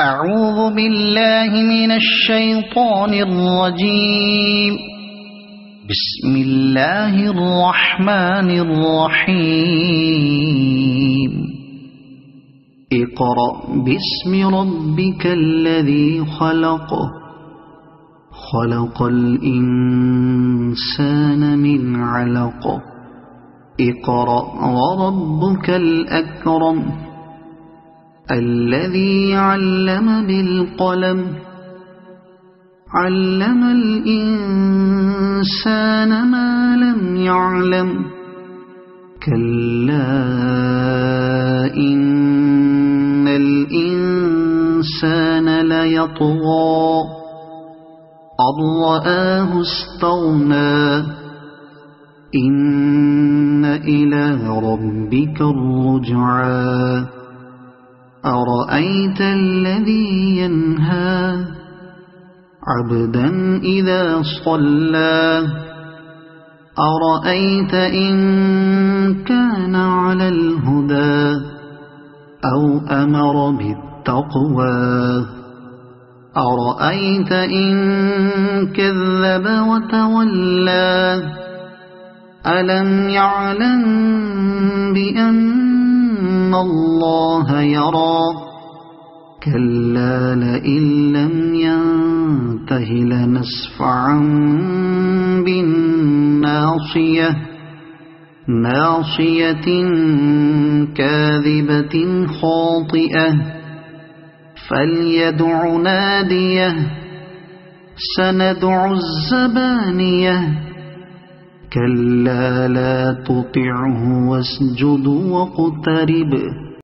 أعوذ بالله من الشيطان الرجيم. بسم الله الرحمن الرحيم. اقرأ باسم ربك الذي خلق. خلق الإنسان من علق. اقرأ وربك الأكرم الذي علم بالقلم. علم الإنسان ما لم يعلم. كلا إن الإنسان ليطغى أن رآه استغنى. إن إلى ربك الرجعى. أرأيت الذي ينهى عبدا إذا صلى. أرأيت إن كان على الهدى أو أمر بالتقوى. أرأيت إن كذب وتولى. ألم يعلم بأن الله يرى. كلا لئن لم ينته لنسفعا بالناصية. ناصية كاذبة خاطئة. فليدع ناديه. سندع الزبانية. كلا لا تطعه واسجد واقترب.